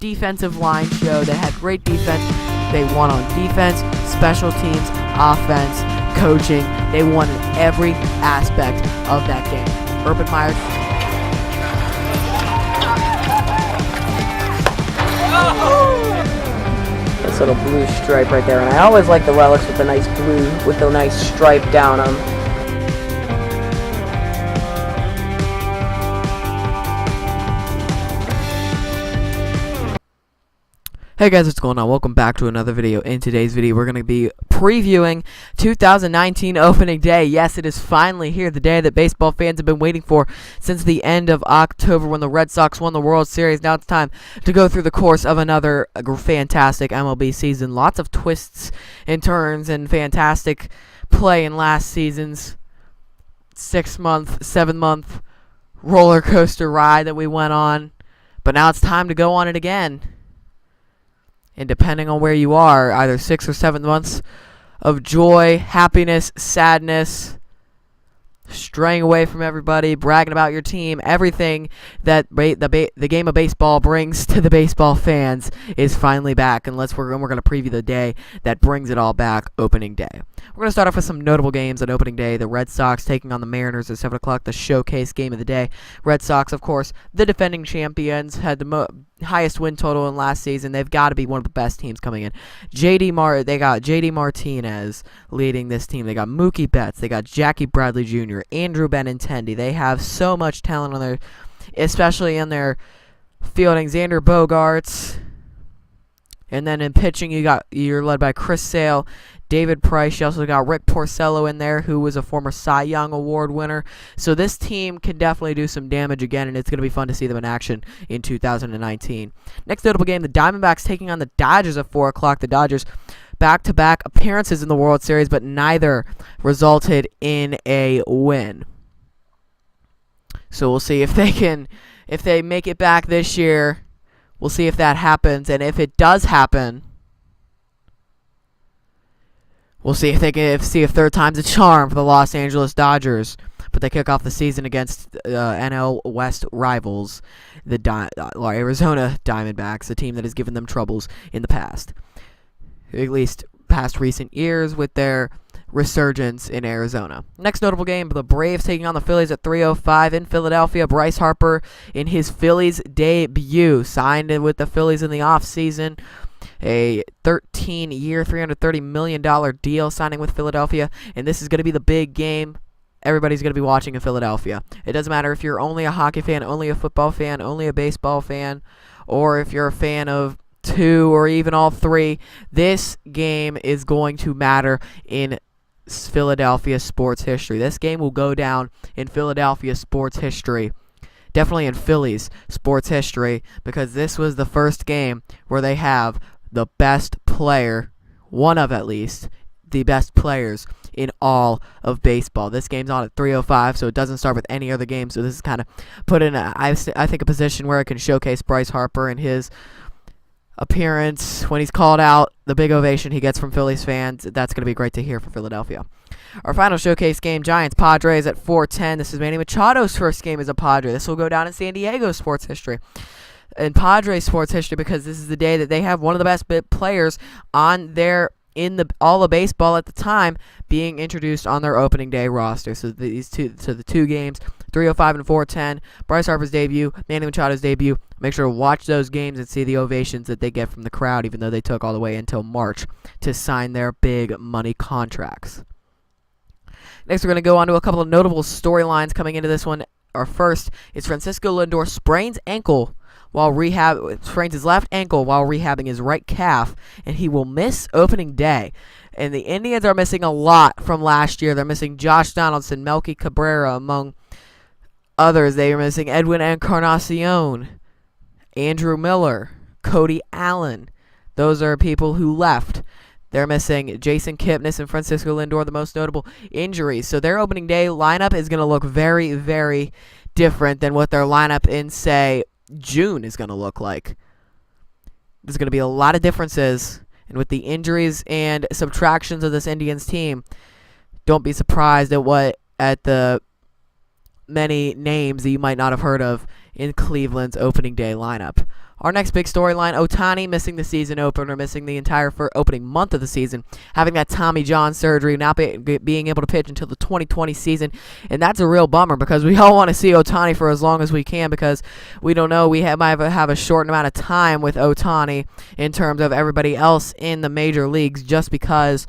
defensive line show. They had great defense. They won on defense, special teams, offense, coaching. They won in every aspect of that game. Urban Meyer. This little blue stripe right there, and I always like the relics with the nice blue, with the nice stripe down them. Hey guys, what's going on? Welcome back to another video. In today's video, we're going to be previewing 2019 opening day. Yes, it is finally here, the day that baseball fans have been waiting for since the end of October when the Red Sox won the World Series. Now it's time to go through the course of another fantastic MLB season. Lots of twists and turns and fantastic play in last season's 6-month, 7-month roller coaster ride that we went on. But now it's time to go on it again. And depending on where you are, either 6 or 7 months of joy, happiness, sadness, straying away from everybody, bragging about your team, everything that the game of baseball brings to the baseball fans is finally back. And we're going to preview the day that brings it all back, opening day. We're going to start off with some notable games on opening day. The Red Sox taking on the Mariners at 7 o'clock, the showcase game of the day. Red Sox, of course, the defending champions, had the highest win total in last season. They've got to be one of the best teams coming in. They got J.D. Martinez leading this team. They got Mookie Betts. They got Jackie Bradley Jr., Andrew Benintendi. They have so much talent on their, especially in their fielding. Xander Bogaerts. And then in pitching, you're led by Chris Sale, David Price. You also got Rick Porcello in there, who was a former Cy Young Award winner. So this team can definitely do some damage again, and it's going to be fun to see them in action in 2019. Next notable game, the Diamondbacks taking on the Dodgers at 4 o'clock. The Dodgers back-to-back appearances in the World Series, but neither resulted in a win. So we'll see if they make it back this year. We'll see if that happens, and if it does happen, we'll see if third time's a charm for the Los Angeles Dodgers. But they kick off the season against NL West rivals, the Arizona Diamondbacks, a team that has given them troubles in the past, at least past recent years, with their resurgence in Arizona. Next notable game, the Braves taking on the Phillies at 3:05 in Philadelphia. Bryce Harper in his Phillies debut, signed with the Phillies in the offseason. A 13-year, $330 million deal signing with Philadelphia, and this is going to be the big game everybody's going to be watching in Philadelphia. It doesn't matter if you're only a hockey fan, only a football fan, only a baseball fan, or if you're a fan of two or even all three. This game is going to matter in Philadelphia sports history. This game will go down in Philadelphia sports history. Definitely in Phillies sports history, because this was the first game where they have the best player, one of at least, the best players in all of baseball. This game's on at 3:05, so it doesn't start with any other game. So this is kind of put in, I think, a position where it can showcase Bryce Harper and his appearance when he's called out, the big ovation he gets from Phillies fans. That's going to be great to hear for Philadelphia. Our final showcase game, Giants-Padres at 4:10. This is Manny Machado's first game as a Padre. This will go down in San Diego sports history and Padres sports history, because this is the day that they have one of the best players on all of baseball at the time being introduced on their opening day roster. So the two games, 3:05 and 4:10, Bryce Harper's debut, Manny Machado's debut. Make sure to watch those games and see the ovations that they get from the crowd, even though they took all the way until March to sign their big money contracts. Next, we're going to go on to a couple of notable storylines coming into this one. Our first is Francisco Lindor sprains his left ankle while rehabbing his right calf, and he will miss opening day. And the Indians are missing a lot from last year. They're missing Josh Donaldson, Melky Cabrera, among others. They are missing Edwin Encarnacion, Andrew Miller, Cody Allen. Those are people who left. They're missing Jason Kipnis and Francisco Lindor, the most notable injuries. So their opening day lineup is going to look very, very different than what their lineup in, say, June is going to look like. There's going to be a lot of differences. And with the injuries and subtractions of this Indians team, don't be surprised at the many names that you might not have heard of in Cleveland's opening day lineup. Our next big storyline, Ohtani missing the season opener, missing the entire opening month of the season, having that Tommy John surgery, not being able to pitch until the 2020 season, and that's a real bummer because we all want to see Ohtani for as long as we can because we don't know, we might have a short amount of time with Ohtani in terms of everybody else in the major leagues just because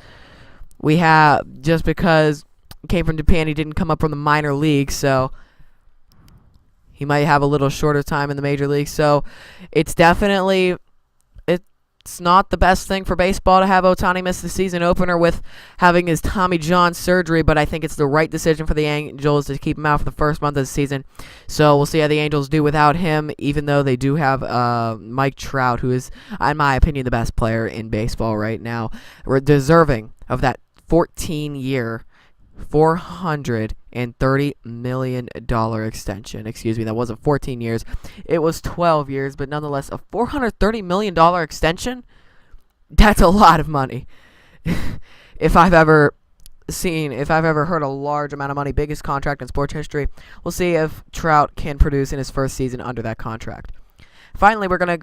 he came from Japan, he didn't come up from the minor leagues, so he might have a little shorter time in the major leagues. So it's not the best thing for baseball to have Ohtani miss the season opener with having his Tommy John surgery, but I think it's the right decision for the Angels to keep him out for the first month of the season. So we'll see how the Angels do without him, even though they do have Mike Trout, who is, in my opinion, the best player in baseball right now. We're deserving of that 14-year, $430 million extension. Excuse me, that wasn't 14 years. It was 12 years, but nonetheless, a $430 million extension? That's a lot of money. If I've ever heard a large amount of money, biggest contract in sports history, we'll see if Trout can produce in his first season under that contract. Finally, we're gonna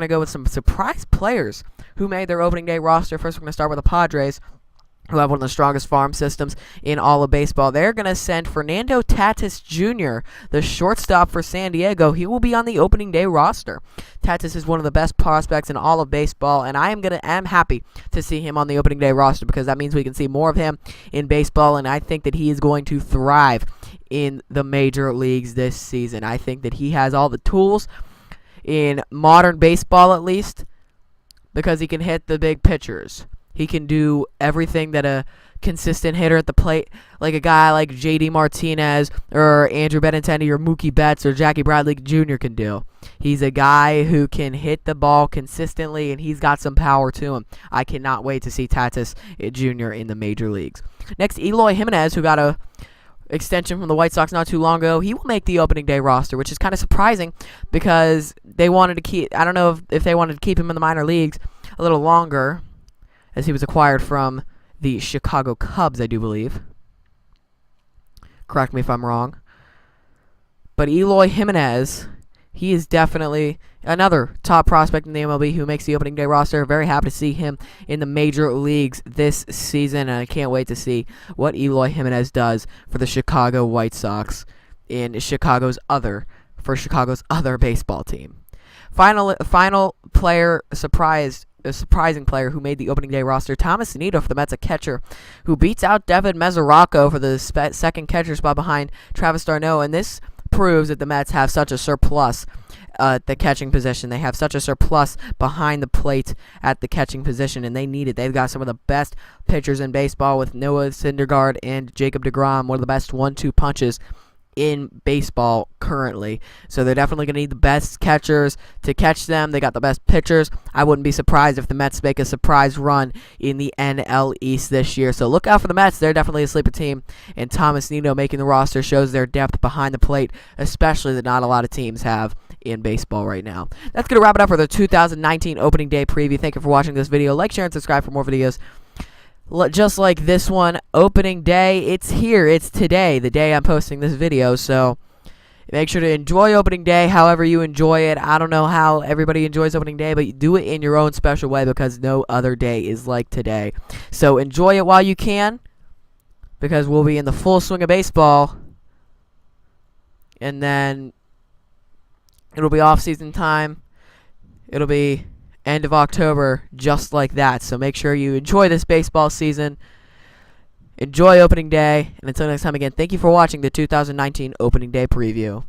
go with some surprise players who made their opening day roster. First, we're gonna start with the Padres, who have one of the strongest farm systems in all of baseball. They're going to send Fernando Tatis Jr., the shortstop for San Diego. He will be on the opening day roster. Tatis is one of the best prospects in all of baseball, and I'm happy to see him on the opening day roster because that means we can see more of him in baseball, and I think that he is going to thrive in the major leagues this season. I think that he has all the tools in modern baseball, at least, because he can hit the big pitchers. He can do everything that a consistent hitter at the plate, like a guy like JD Martinez or Andrew Benintendi or Mookie Betts or Jackie Bradley Jr. can do. He's a guy who can hit the ball consistently, and he's got some power to him. I cannot wait to see Tatis Jr. in the major leagues. Next, Eloy Jimenez, who got a extension from the White Sox not too long ago. He will make the opening day roster, which is kind of surprising because they wanted to keep, I don't know if they wanted to keep him in the minor leagues a little longer, as he was acquired from the Chicago Cubs, I do believe. Correct me if I'm wrong. But Eloy Jimenez, he is definitely another top prospect in the MLB who makes the opening day roster. Very happy to see him in the major leagues this season, and I can't wait to see what Eloy Jimenez does for the Chicago White Sox in Chicago's other baseball team. Final player a surprising player who made the opening day roster, Thomas Nido for the Mets, a catcher who beats out Devin Mesoraco for the second catcher spot behind Travis d'Arnaud, and this proves that the Mets have such a surplus at the catching position. They have such a surplus behind the plate at the catching position, and they need it. They've got some of the best pitchers in baseball with Noah Syndergaard and Jacob deGrom, one of the best 1-2 punches in baseball currently. So they're definitely going to need the best catchers to catch them. They got the best pitchers. I wouldn't be surprised if the Mets make a surprise run in the NL East this year. So look out for the Mets. They're definitely a sleeper team. And Thomas Nido making the roster shows their depth behind the plate, especially that not a lot of teams have in baseball right now. That's going to wrap it up for the 2019 opening day preview. Thank you for watching this video. Like, share, and subscribe for more videos just like this one. Opening day, it's here. It's today, the day I'm posting this video. So make sure to enjoy opening day however you enjoy it. I don't know how everybody enjoys opening day, but you do it in your own special way because no other day is like today. So enjoy it while you can, because we'll be in the full swing of baseball, and then it'll be off-season time. It'll be end of October, just like that. So make sure you enjoy this baseball season. Enjoy opening day. And until next time, again, thank you for watching the 2019 opening day preview.